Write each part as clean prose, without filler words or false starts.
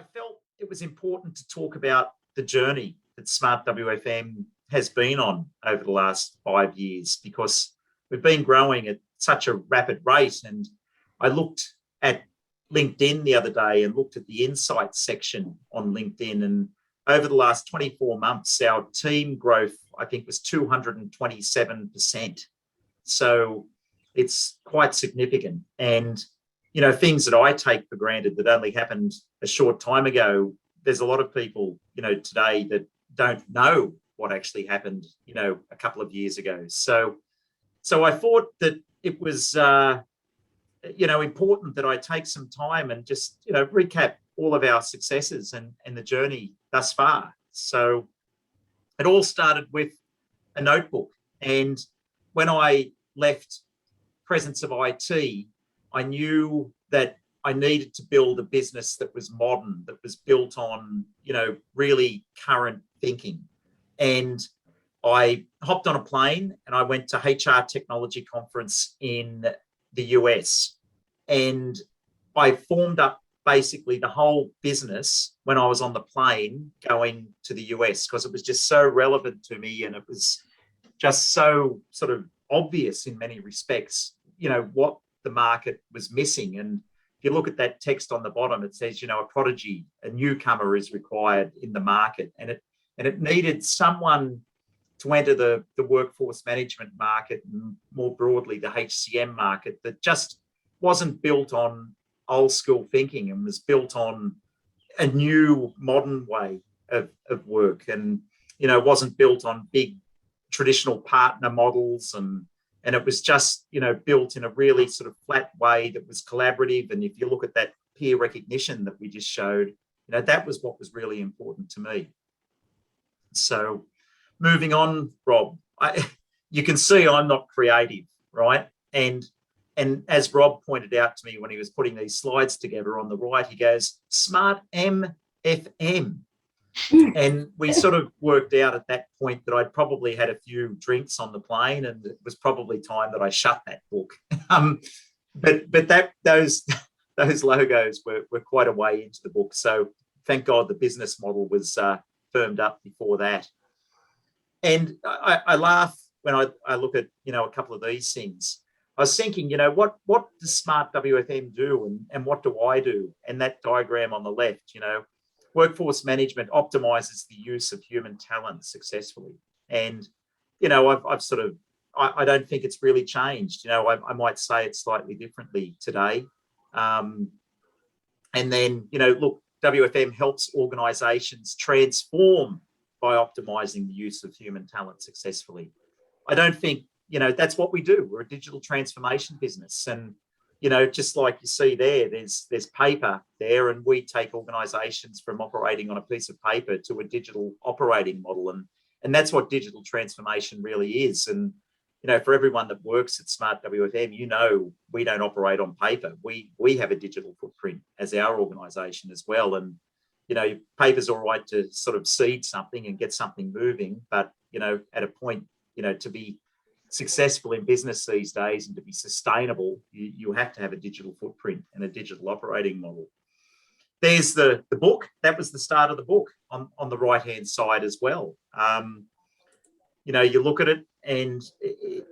I felt it was important to talk about the journey that Smart WFM has been on over the last 5 years because we've been growing at such a rapid rate. And I looked at LinkedIn the other day and looked at the insights section on LinkedIn. And over the last 24 months, our team growth, I think, was 227%. So it's quite significant. And things that I take for granted that only happened a short time ago, there's a lot of people, today that don't know what actually happened, a couple of years ago. So I thought that it was, important that I take some time and just, recap all of our successes and the journey thus far. So it all started with a notebook. And when I left Presence of IT, I knew that I needed to build a business that was modern, that was built on, really current thinking. And I hopped on a plane and I went to HR Technology Conference in the US. And I formed up basically the whole business when I was on the plane going to the US because it was just so relevant to me and it was just so sort of obvious in many respects, what the market was missing. And if you look at that text on the bottom, it says, a prodigy, a newcomer is required in the market. And it needed someone to enter the workforce management market and more broadly the HCM market that just wasn't built on old school thinking and was built on a new modern way of work and, wasn't built on big traditional partner models and it was just, built in a really sort of flat way that was collaborative. And if you look at that peer recognition that we just showed, that was what was really important to me. So moving on, Rob, you can see I'm not creative, right? And as Rob pointed out to me when he was putting these slides together on the right, he goes, Smart MFM. And we sort of worked out at that point that I'd probably had a few drinks on the plane and it was probably time that I shut that book. But those logos were quite a way into the book. So thank God the business model was firmed up before that. And I laugh when I look at, a couple of these things. I was thinking, what does Smart WFM do and what do I do? And that diagram on the left, workforce management optimizes the use of human talent successfully. And, I've sort of, I don't think it's really changed. I might say it slightly differently today. And then, look, WFM helps organizations transform by optimizing the use of human talent successfully. I don't think, that's what we do. We're a digital transformation business. And, just like you see there's paper there, and we take organizations from operating on a piece of paper to a digital operating model. And that's what digital transformation really is. And, for everyone that works at Smart WFM, we don't operate on paper. We have a digital footprint as our organization as well. And, paper's all right to sort of seed something and get something moving. But, at a point, to be successful in business these days and to be sustainable, you have to have a digital footprint and a digital operating model. There's the book. That was the start of the book on the right-hand side as well. You look at it and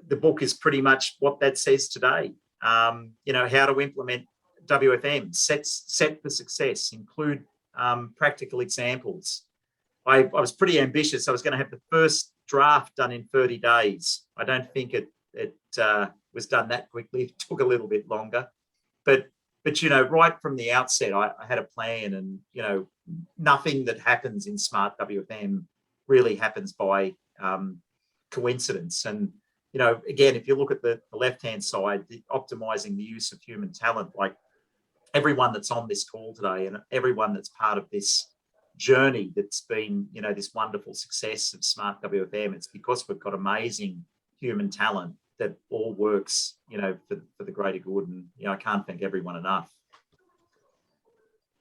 the book is pretty much what that says today. How to implement WFM, set for success, include practical examples. I was pretty ambitious. I was going to have the first draft done in 30 days. I don't think it was done that quickly. It took a little bit longer. But right from the outset, I had a plan and, nothing that happens in Smart WFM really happens by coincidence. And, again, if you look at the left-hand side, optimizing the use of human talent, like everyone that's on this call today and everyone that's part of this journey that's been, this wonderful success of Smart WFM, it's because we've got amazing human talent that all works, for the greater good. And, I can't thank everyone enough.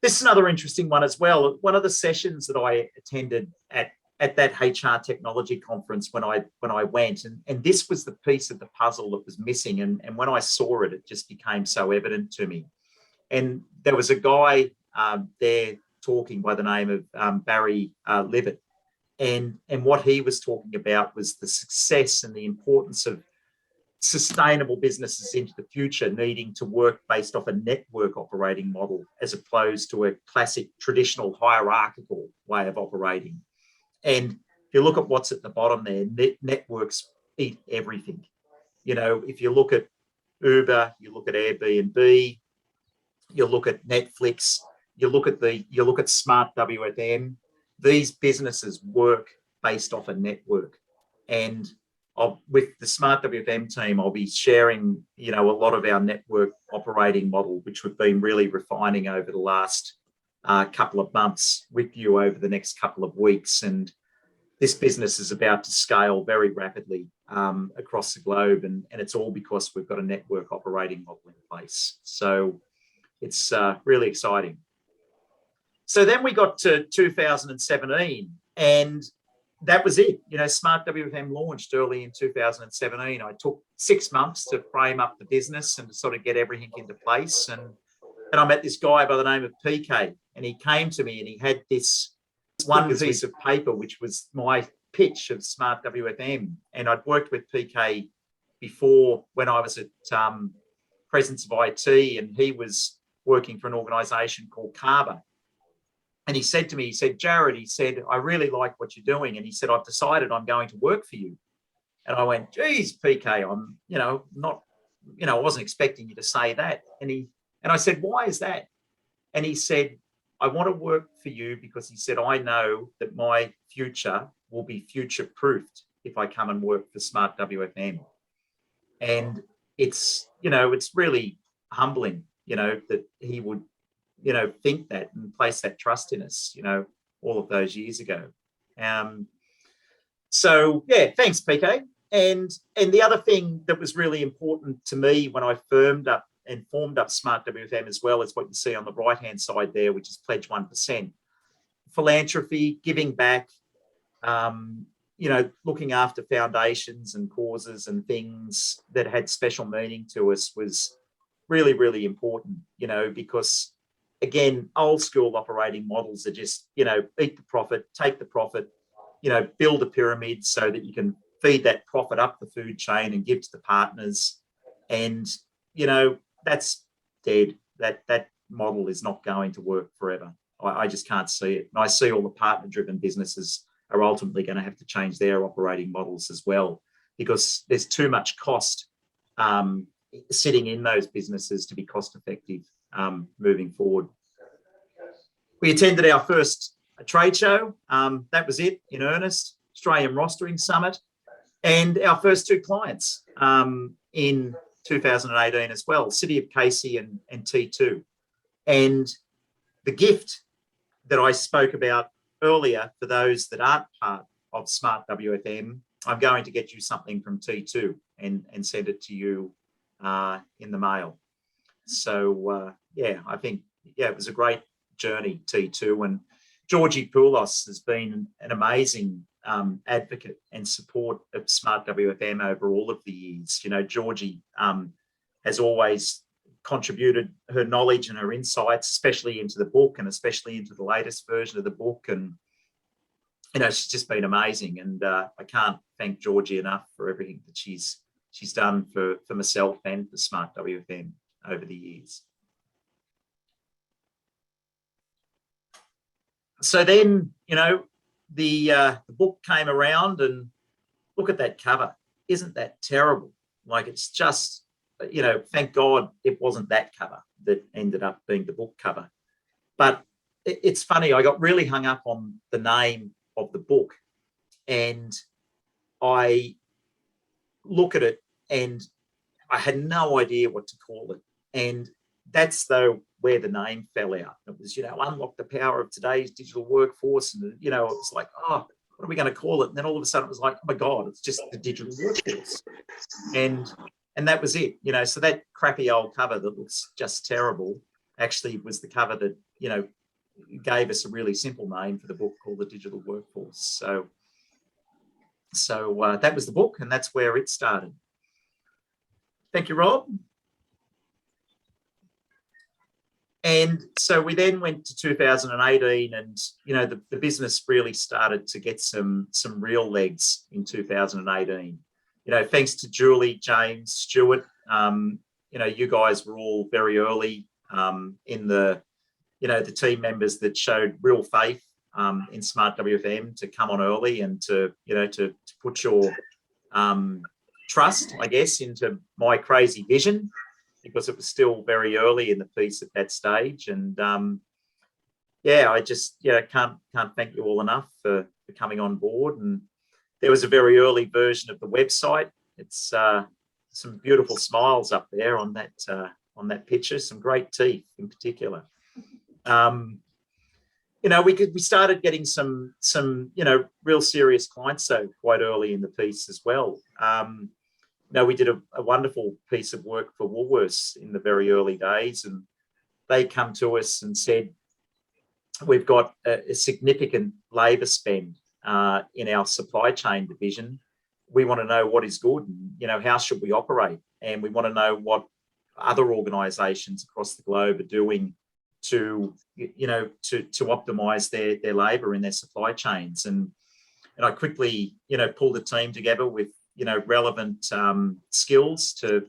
This is another interesting one as well. One of the sessions that I attended at that HR technology conference when I went, and this was the piece of the puzzle that was missing. And when I saw it, it just became so evident to me. And there was a guy there talking by the name of Barry Livett. And what he was talking about was the success and the importance of sustainable businesses into the future needing to work based off a network operating model as opposed to a classic traditional hierarchical way of operating. And if you look at what's at the bottom there, networks eat everything. You know, if you look at Uber, you look at Airbnb, you look at Netflix, you look at Smart WFM, these businesses work based off a network. And with the Smart WFM team, I'll be sharing, you know, a lot of our network operating model, which we've been really refining over the last couple of months with you over the next couple of weeks. And this business is about to scale very rapidly across the globe. And it's all because we've got a network operating model in place. So it's really exciting. So then we got to 2017 and that was it. You know, Smart WFM launched early in 2017. I took 6 months to frame up the business and to sort of get everything into place. And I met this guy by the name of PK, and he came to me and he had this one piece of paper, which was my pitch of Smart WFM. And I'd worked with PK before when I was at Presence of IT, and he was working for an organisation called Carver. And he said to me, he said, Jared, he said, I really like what you're doing. And he said, I've decided I'm going to work for you. And I went, geez, PK, I'm, you know, not, you know, I wasn't expecting you to say that. And I said, why is that? And he said, I want to work for you because he said, I know that my future will be future proofed if I come and work for Smart WFM. And it's, you know, it's really humbling, you know, that he would, you know, think that and place that trust in us, you know, all of those years ago. So yeah, thanks, PK. And the other thing that was really important to me when I formed up Smart WFM as well is what you see on the right-hand side there, which is Pledge 1%. Philanthropy, giving back, you know, looking after foundations and causes and things that had special meaning to us was really, really important, you know, because again, old school operating models are just, you know, eat the profit, take the profit, you know, build a pyramid so that you can feed that profit up the food chain and give to the partners. And, you know, that's dead. That model is not going to work forever. I just can't see it. And I see all the partner-driven businesses are ultimately going to have to change their operating models as well, because there's too much cost sitting in those businesses to be cost effective moving forward. We attended our first trade show. That was it in earnest, Australian Rostering Summit, and our first two clients in 2018 as well, City of Casey and T2. And the gift that I spoke about earlier, for those that aren't part of Smart WFM, I'm going to get you something from T2 and send it to you in the mail. So yeah, I think, yeah, it was a great journey, T2. And Georgie Poulos has been an amazing advocate and support of Smart WFM over all of the years. You know, Georgie has always contributed her knowledge and her insights, especially into the book and especially into the latest version of the book. And, you know, she's just been amazing. And I can't thank Georgie enough for everything that she's done for myself and for Smart WFM over the years. So then, you know, the book came around, and look at that cover. Isn't that terrible? Like, it's just, you know, thank God it wasn't that cover that ended up being the book cover. But it's funny, I got really hung up on the name of the book, and I look at it and I had no idea what to call it. And that's though where the name fell out. It was, you know, unlock the power of today's digital workforce. And, you know, it was like, oh, what are we going to call it? And then all of a sudden it was like, oh my God, it's just the digital workforce. And that was it, you know. So that crappy old cover that looks just terrible actually was the cover that, you know, gave us a really simple name for the book called The Digital Workforce. So that was the book, and that's where it started. Thank you, Rob. And so we then went to 2018, and the business really started to get some real legs in 2018. Thanks to Julie, James, Stuart. You guys were all very early in the team members that showed real faith in Smart WFM to come on early and to put your trust, I guess, into my crazy vision, because it was still very early in the piece at that stage. And I just can't thank you all enough for coming on board. And there was a very early version of the website. It's some beautiful smiles up there on that picture, some great teeth in particular. We started getting some real serious clients though quite early in the piece as well. We did a wonderful piece of work for Woolworths in the very early days, and they come to us and said, we've got a significant labour spend in our supply chain division. We want to know what is good and, how should we operate? And we want to know what other organisations across the globe are doing to optimise their labour in their supply chains. And I quickly, pulled a team together with relevant skills to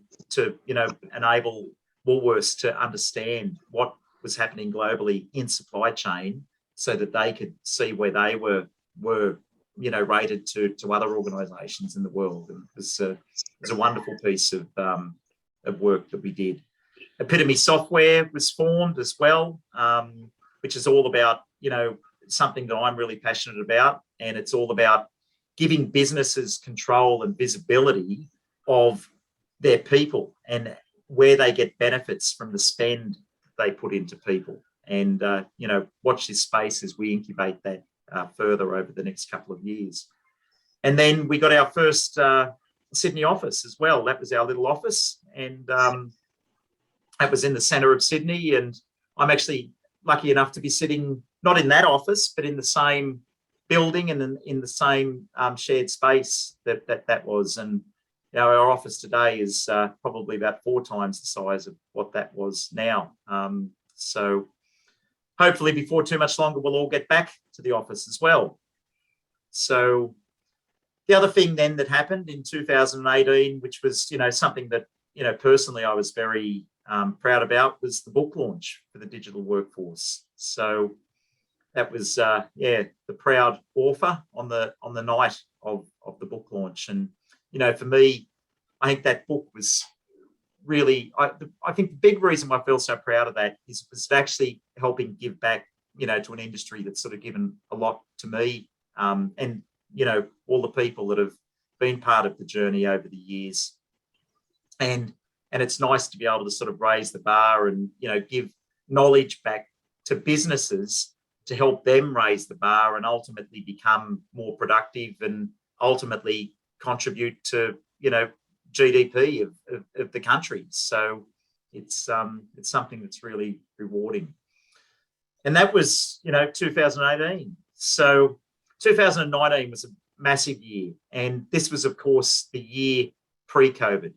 enable Woolworths to understand what was happening globally in supply chain, so that they could see where they were rated to other organisations in the world. And it was a wonderful piece of work that we did. Epitome Software was formed as well, which is all about something that I'm really passionate about, and it's all about giving businesses control and visibility of their people and where they get benefits from the spend they put into people. And, watch this space as we incubate that further over the next couple of years. And then we got our first Sydney office as well. That was our little office. And that was in the centre of Sydney. And I'm actually lucky enough to be sitting not in that office, but in the same building and in the same shared space that was. And our office today is probably about 4 times the size of what that was now. So hopefully before too much longer, we'll all get back to the office as well. So the other thing then that happened in 2018, which was, something that, personally I was very proud about, was the book launch for the digital workforce. So that was, the proud author on the night of the book launch. And, for me, I think that book was really, I think the big reason I feel so proud of that is actually helping give back, to an industry that's sort of given a lot to me, and, all the people that have been part of the journey over the years. And it's nice to be able to sort of raise the bar and, give knowledge back to businesses to help them raise the bar and ultimately become more productive and ultimately contribute to, GDP of the country. So it's something that's really rewarding. And that was, 2018. So 2019 was a massive year. And this was, of course, the year pre-COVID.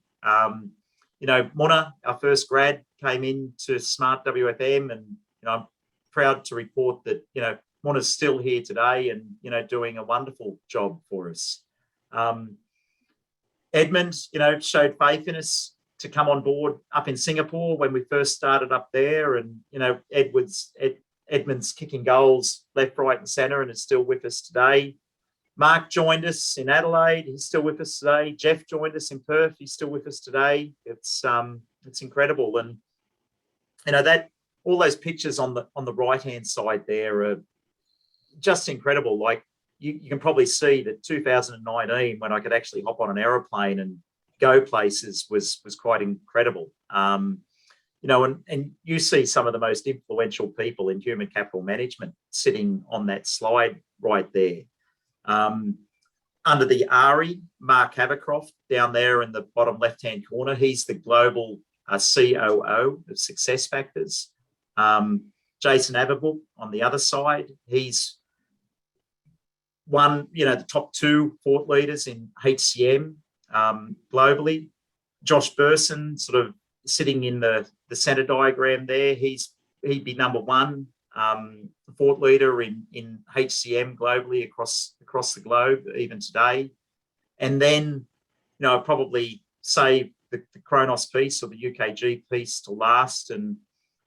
Mona, our first grad, came into Smart WFM, and, I'm proud to report that, Mona's still here today and, doing a wonderful job for us. Edmund, showed faith in us to come on board up in Singapore when we first started up there. And, Edmund's kicking goals left, right and centre and is still with us today. Mark joined us in Adelaide. He's still with us today. Jeff joined us in Perth. He's still with us today. It's incredible. And, that all those pictures on the right-hand side there are just incredible. Like, you can probably see that 2019, when I could actually hop on an aeroplane and go places, was quite incredible. And you see some of the most influential people in human capital management sitting on that slide right there. Under the ARI, Mark Havercroft down there in the bottom left-hand corner, he's the global COO of Success Factors. Jason Aberbrook on the other side, he's one, the top 2 thought leaders in HCM globally. Josh Burson, sort of sitting in the center diagram there, he's he'd be number one thought leader in HCM globally across the globe, even today. And then, I'd probably say the Kronos piece or the UKG piece to last. And,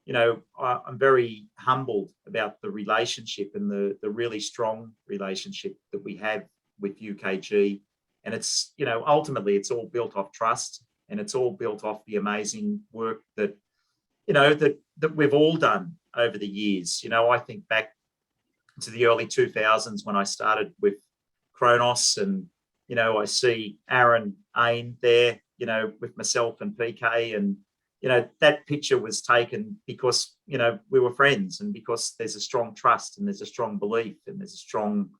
I'm very humbled about the relationship and the really strong relationship that we have with UKG. And it's, ultimately it's all built off trust, and it's all built off the amazing work that, that we've all done over the years. I think back to the early 2000s when I started with Kronos, and, I see Aaron Ain there, with myself and PK, and, that picture was taken because, we were friends, and because there's a strong trust, and there's a strong belief, and there's a strong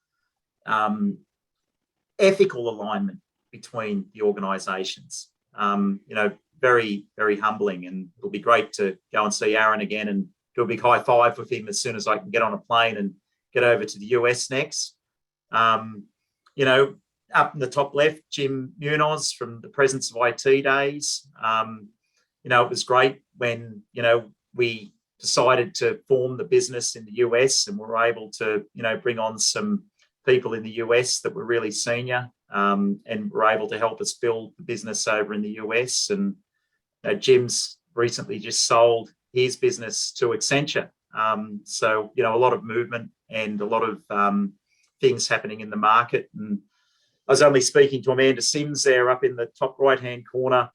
ethical alignment between the organisations. Very, very humbling, and it'll be great to go and see Aaron again and do a big high five with him as soon as I can get on a plane and get over to the US next. Up in the top left, Jim Munoz from the Presence of IT days. It was great when, we decided to form the business in the US, and we were able to, bring on some people in the US that were really senior, and were able to help us build the business over in the US. And Jim's recently just sold his business to Accenture. So, a lot of movement and a lot of things happening in the market. And I was only speaking to Amanda Sims there up in the top right-hand corner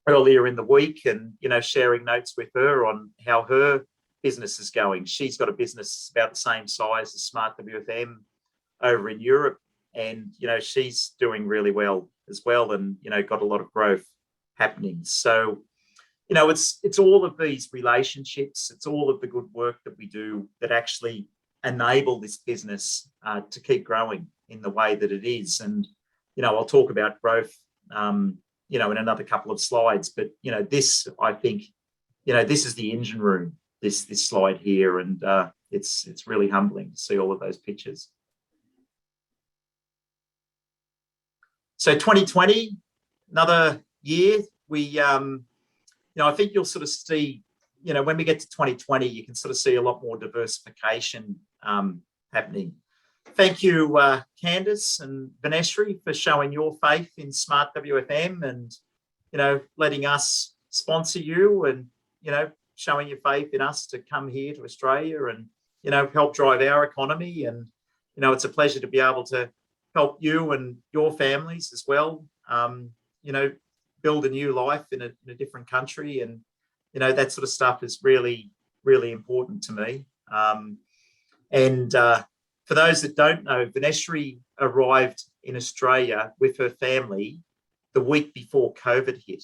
earlier in the week, and, sharing notes with her on how her business is going. She's got a business about the same size as Smart WFM over in Europe. And, she's doing really well as well, and, got a lot of growth happening. So, it's all of these relationships, it's all of the good work that we do that actually enable this business to keep growing in the way that it is. And, I'll talk about growth, in another couple of slides. But, this, I think, this is the engine room, this slide here. And it's really humbling to see all of those pictures. So 2020, another year, we, I think you'll sort of see, when we get to 2020, you can sort of see a lot more diversification happening. Thank you, Candice and Vaneshri, for showing your faith in Smart WFM and, letting us sponsor you, and, showing your faith in us to come here to Australia and, help drive our economy. And, it's a pleasure to be able to help you and your families as well, build a new life in a different country. And, that sort of stuff is really, really important to me. For those that don't know, Vaneshri arrived in Australia with her family the week before COVID hit.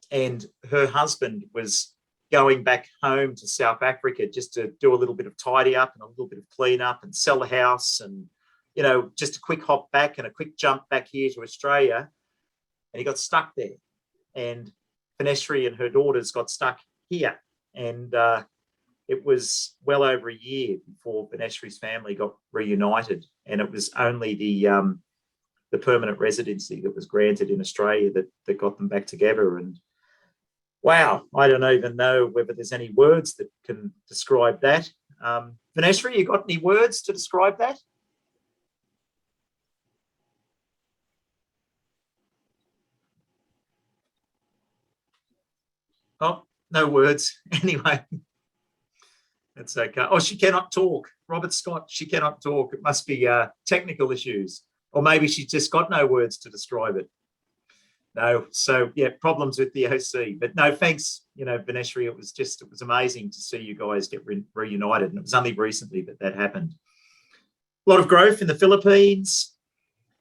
And her husband was going back home to South Africa just to do a little bit of tidy up and a little bit of clean up and sell the house, and, just a quick hop back and a quick jump back here to Australia. And he got stuck there. And Vaneshri and her daughters got stuck here. And it was well over a year before Vaneshri's family got reunited. And it was only the permanent residency that was granted in Australia that got them back together. And wow, I don't even know whether there's any words that can describe that. Vaneshri, you got any words to describe that? Oh, no words. Anyway, that's okay. Oh, she cannot talk. Robert Scott, she cannot talk. It must be technical issues. Or maybe she's just got no words to describe it. No, so yeah, problems with the OC. But no, thanks, Vaneshri. It was amazing to see you guys get reunited. And it was only recently that happened. A lot of growth in the Philippines.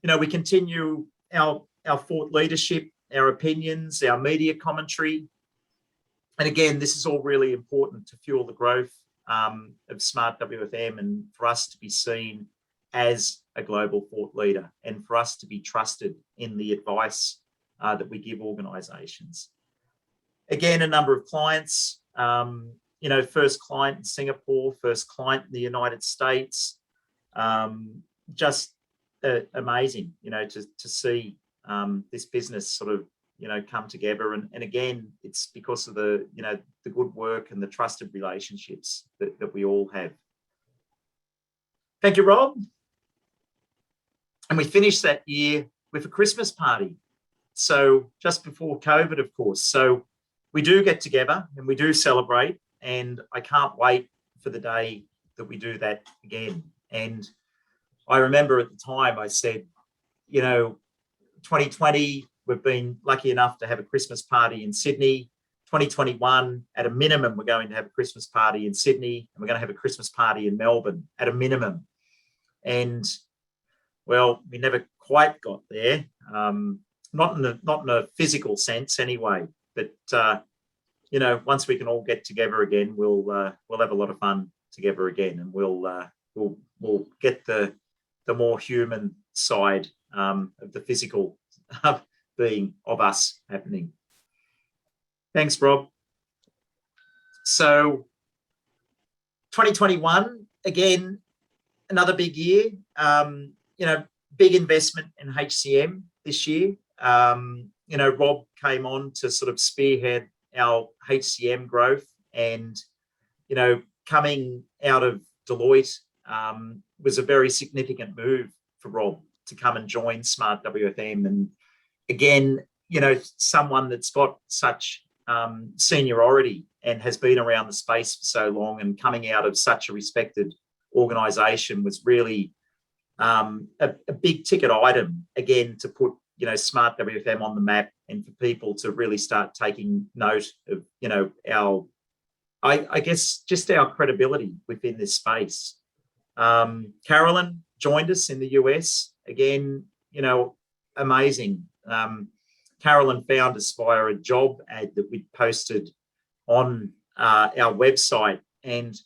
We continue our thought leadership, our opinions, our media commentary. And again, this is all really important to fuel the growth of Smart WFM, and for us to be seen as a global thought leader, and for us to be trusted in the advice that we give organisations. Again, a number of clients, first client in Singapore, first client in the United States. Just amazing, to see this business sort of, come together. And again, it's because of the good work and the trusted relationships that we all have. Thank you, Rob. And we finished that year with a Christmas party. So just before COVID, of course. So we do get together and we do celebrate. And I can't wait for the day that we do that again. And I remember at the time I said, 2020, we've been lucky enough to have a Christmas party in Sydney. 2021, at a minimum, we're going to have a Christmas party in Sydney, and we're going to have a Christmas party in Melbourne at a minimum. And well, we never quite got there, not in a physical sense anyway. But once we can all get together again, we'll have a lot of fun together again, and we'll get the more human side of the physical being of us happening. Thanks, Rob. So 2021, again, another big year. Big investment in HCM this year. Rob came on to sort of spearhead our HCM growth, and coming out of Deloitte was a very significant move for Rob to come and join Smart WFM. And again, someone that's got such seniority and has been around the space for so long, and coming out of such a respected organisation was really a big ticket item, again, to put Smart WFM on the map, and for people to really start taking note of our, I guess, just our credibility within this space. Carolyn joined us in the US. Again, amazing. Carolyn found us via a job ad that we'd posted on our website, and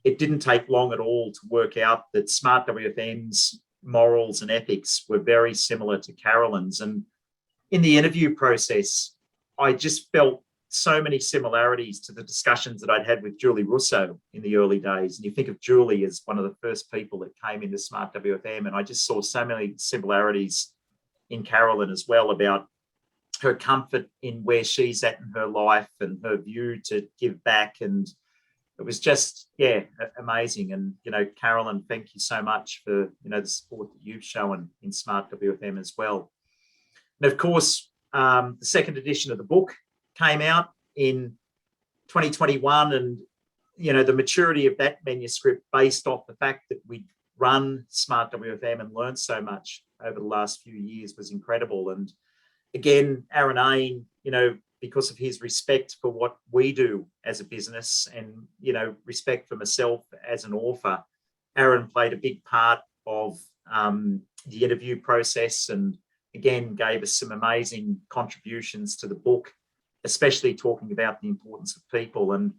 it didn't take long at all to work out that Smart WFM's morals and ethics were very similar to Carolyn's. And in the interview process, I just felt so many similarities to the discussions that I'd had with Julie Russo in the early days. And you think of Julie as one of the first people that came into Smart WFM, and I just saw so many similarities in Carolyn as well, about her comfort in where she's at in her life and her view to give back. And it was just, amazing. And, Carolyn, thank you so much for, the support that you've shown in Smart WFM as well. And of course, the second edition of the book came out in 2021, and, the maturity of that manuscript, based off the fact that we'd run Smart WFM and learned so much over the last few years, was incredible. And again, Aaron Ain, because of his respect for what we do as a business, and, respect for myself as an author, Aaron played a big part of the interview process, and again, gave us some amazing contributions to the book, especially talking about the importance of people. And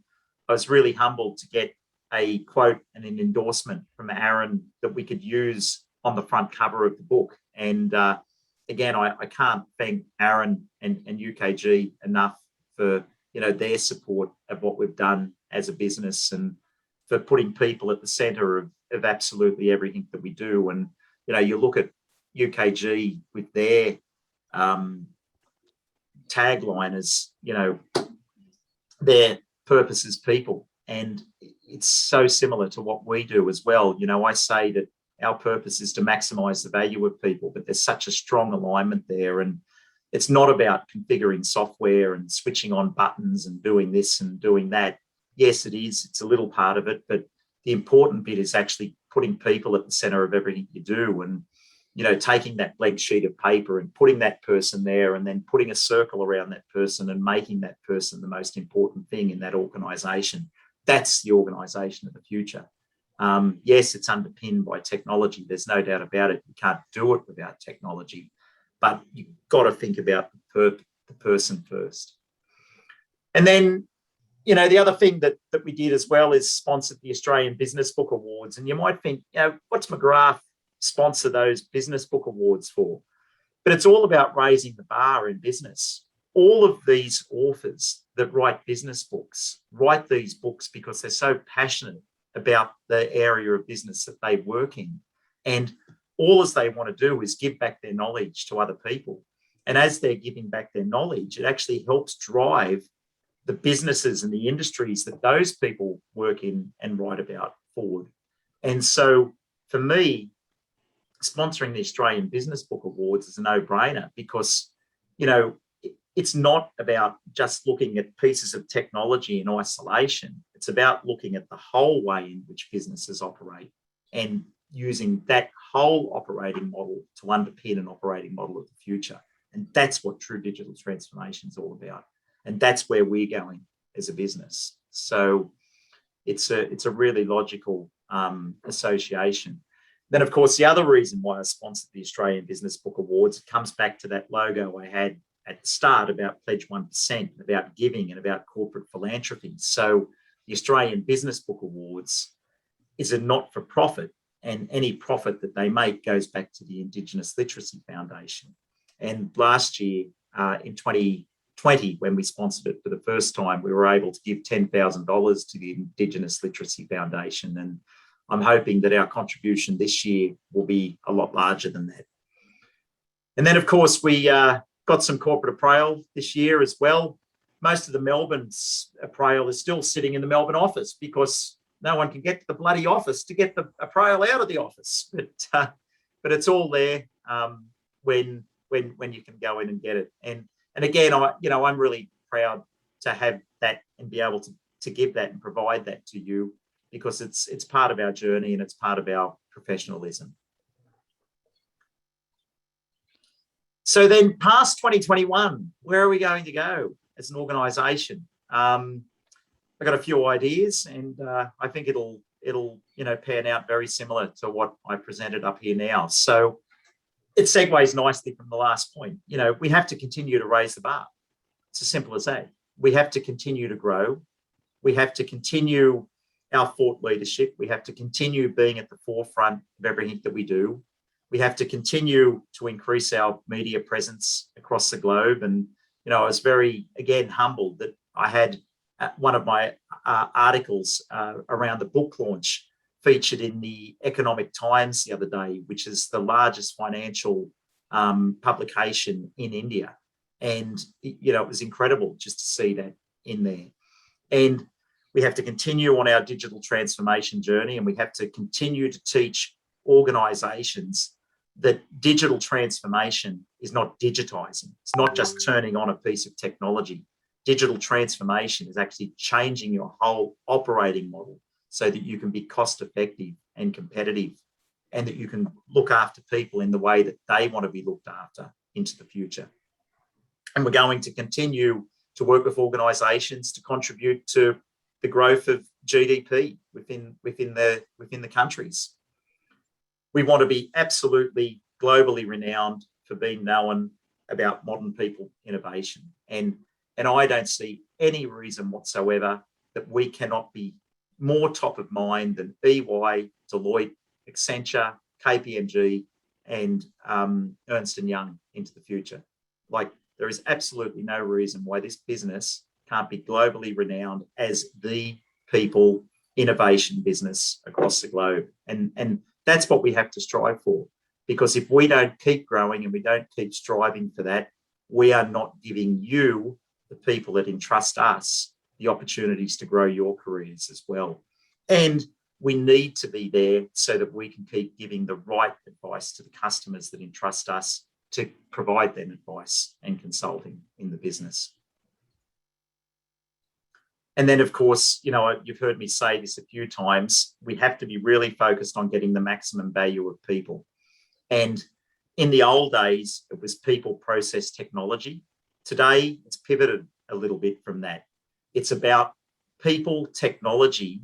I was really humbled to get a quote and an endorsement from Aaron that we could use on the front cover of the book. And again, I can't thank Aaron and UKG enough for their support of what we've done as a business, and for putting people at the centre of absolutely everything that we do. And you look at UKG with their tagline as their purpose is people, and it's so similar to what we do as well. I say that our purpose is to maximize the value of people, but there's such a strong alignment there. And it's not about configuring software and switching on buttons and doing this and doing that. Yes, it is. It's a little part of it, but the important bit is actually putting people at the center of everything you do, and, taking that blank sheet of paper and putting that person there, and then putting a circle around that person and making that person the most important thing in that organization. That's the organization of the future. Yes, it's underpinned by technology. There's no doubt about it. You can't do it without technology, but you've got to think about the person first. And then, the other thing that we did as well is sponsored the Australian Business Book Awards. And you might think, what's McGrath sponsor those business book awards for? But it's all about raising the bar in business. All of these authors that write business books write these books because they're so passionate about the area of business that they work in. And all as they want to do is give back their knowledge to other people. And as they're giving back their knowledge, it actually helps drive the businesses and the industries that those people work in and write about forward. And so for me, sponsoring the Australian Business Book Awards is a no-brainer because, it's not about just looking at pieces of technology in isolation. It's about looking at the whole way in which businesses operate and using that whole operating model to underpin an operating model of the future. And that's what true digital transformation is all about. And that's where we're going as a business. So it's a really logical association. Then, of course, the other reason why I sponsored the Australian Business Book Awards, it comes back to that logo I had at the start about Pledge 1%, about giving and about corporate philanthropy. So the Australian Business Book Awards is a not-for-profit, and any profit that they make goes back to the Indigenous Literacy Foundation. And last year, in 2020, when we sponsored it for the first time, we were able to give $10,000 to the Indigenous Literacy Foundation. And I'm hoping that our contribution this year will be a lot larger than that. And then, of course, we got some corporate appraisal this year as well. Most of the Melbourne's appraisal is still sitting in the Melbourne office because no one can get to the bloody office to get the appraisal out of the office. But it's all there when you can go in and get it. And again, I'm really proud to have that and be able to give that and provide that to you because it's part of our journey and it's part of our professionalism. So then past 2021, where are we going to go as an organisation? I've got a few ideas and I think it'll pan out very similar to what I presented up here now. So it segues nicely from the last point. We have to continue to raise the bar. It's as simple as that. We have to continue to grow. We have to continue our thought leadership. We have to continue being at the forefront of everything that we do. We have to continue to increase our media presence across the globe. And, I was very, again, humbled that I had one of my articles around the book launch featured in the Economic Times the other day, which is the largest financial publication in India. And, it was incredible just to see that in there. And we have to continue on our digital transformation journey, and we have to continue to teach organisations that digital transformation is not digitizing. It's not just turning on a piece of technology. Digital transformation is actually changing your whole operating model so that you can be cost effective and competitive and that you can look after people in the way that they want to be looked after into the future. And we're going to continue to work with organisations to contribute to the growth of GDP within the countries. We want to be absolutely globally renowned for being known about modern people innovation. And I don't see any reason whatsoever that we cannot be more top of mind than EY, Deloitte, Accenture, KPMG, and Ernst & Young into the future. Like, there is absolutely no reason why this business can't be globally renowned as the people innovation business across the globe. And that's what we have to strive for, because if we don't keep growing and we don't keep striving for that, we are not giving you, the people that entrust us, the opportunities to grow your careers as well. And we need to be there so that we can keep giving the right advice to the customers that entrust us to provide them advice and consulting in the business. And then, of course, you've heard me say this a few times, we have to be really focused on getting the maximum value of people. And in the old days, it was people, process, technology. Today, it's pivoted a little bit from that. It's about people, technology,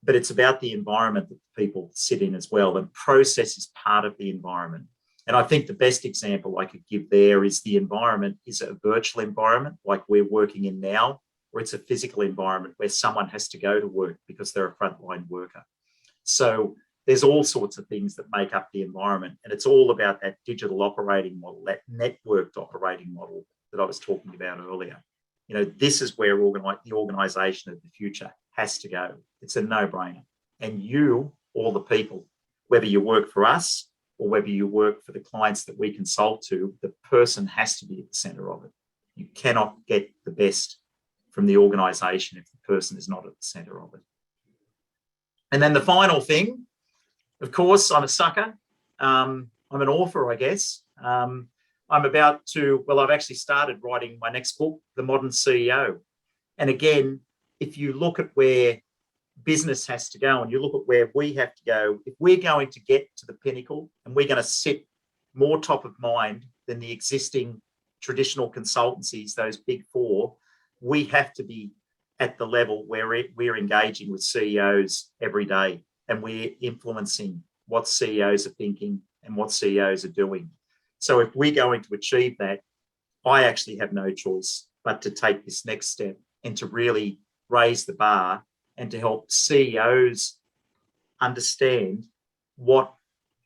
but it's about the environment that people sit in as well. And process is part of the environment. And I think the best example I could give there is the environment is a virtual environment like we're working in now, or it's a physical environment where someone has to go to work because they're a frontline worker. So there's all sorts of things that make up the environment. And it's all about that digital operating model, that networked operating model that I was talking about earlier. This is where the organisation of the future has to go. It's a no-brainer. And you, all the people, whether you work for us or whether you work for the clients that we consult to, the person has to be at the center of it. You cannot get the best from the organization if the person is not at the center of it. And then the final thing, of course, I'm a sucker. I'm an author, I guess. I'm about to, well, I've actually started writing my next book, The Modern CEO. And again, if you look at where business has to go and you look at where we have to go, if we're going to get to the pinnacle and we're going to sit more top of mind than the existing traditional consultancies, those big four, we have to be at the level where we're engaging with CEOs every day and we're influencing what CEOs are thinking and what CEOs are doing. So if we're going to achieve that, I actually have no choice but to take this next step and to really raise the bar and to help CEOs understand what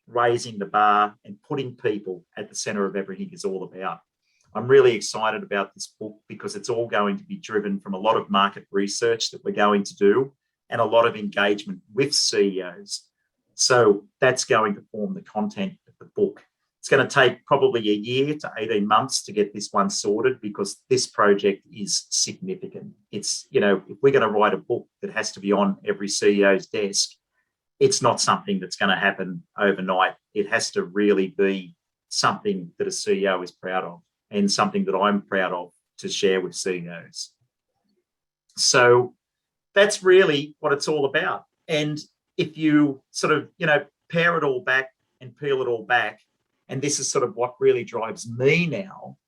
raising the bar and putting people at the center of everything is all about. I'm really excited about this book because it's all going to be driven from a lot of market research that we're going to do and a lot of engagement with CEOs. So that's going to form the content of the book. It's going to take probably a year to 18 months to get this one sorted because this project is significant. It's, you know, if we're going to write a book that has to be on every CEO's desk, it's not something that's going to happen overnight. It has to really be something that a CEO is proud of and something that I'm proud of to share with CEOs. So that's really what it's all about. And if you sort of, you know, pare it all back and peel it all back, and this is sort of what really drives me now,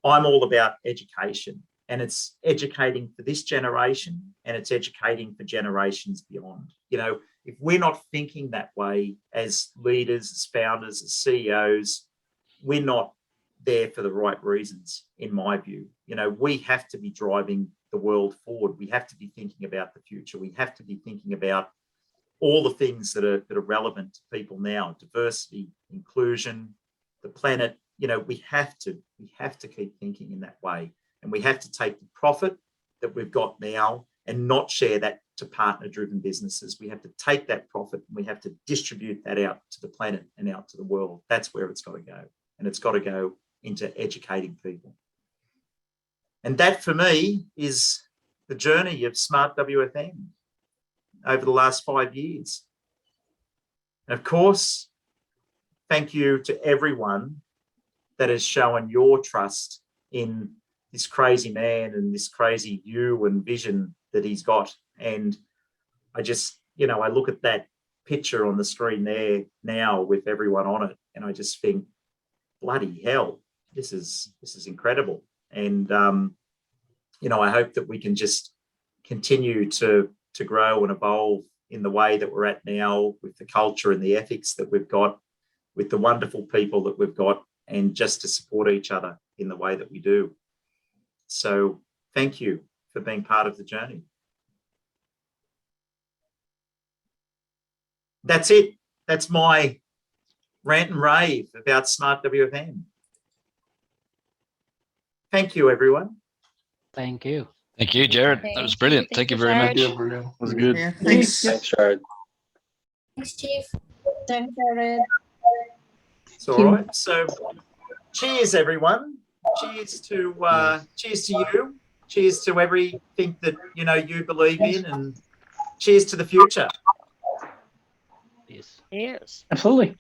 I'm all about education, and it's educating for this generation and it's educating for generations beyond. You know, if we're not thinking that way as leaders, as founders, as CEOs, we're not there for the right reasons, in my view. You know, we have to be driving the world forward. We have to be thinking about the future. We have to be thinking about all the things that are relevant to people now: diversity, inclusion, the planet. You know, we have to keep thinking in that way, and we have to take the profit that we've got now and not share that to partner-driven businesses. We have to take that profit and we have to distribute that out to the planet and out to the world. That's where it's got to go, and it's got to go into educating people. And that, for me, is the journey of Smart WFM over the last 5 years. And of course, thank you to everyone that has shown your trust in this crazy man and this crazy view and vision that he's got. And I just, you know, I look at that picture on the screen there now with everyone on it, and I just think, bloody hell, this is incredible. And, you know, I hope that we can just continue to grow and evolve in the way that we're at now, with the culture and the ethics that we've got, with the wonderful people that we've got, and just to support each other in the way that we do. So thank you for being part of the journey. That's it. That's my rant and rave about Smart WFM. Thank you, everyone. Thank you. Thank you, Jared. That was brilliant. Thank you very much. Yeah, brilliant. That was good. Yeah, thanks. Thanks, Jared. Thanks, Chief. Thanks, Jared. It's all right. So cheers, everyone. Cheers to you. Cheers to everything that, you know, you believe in, and cheers to the future. Yes. Yes. Absolutely.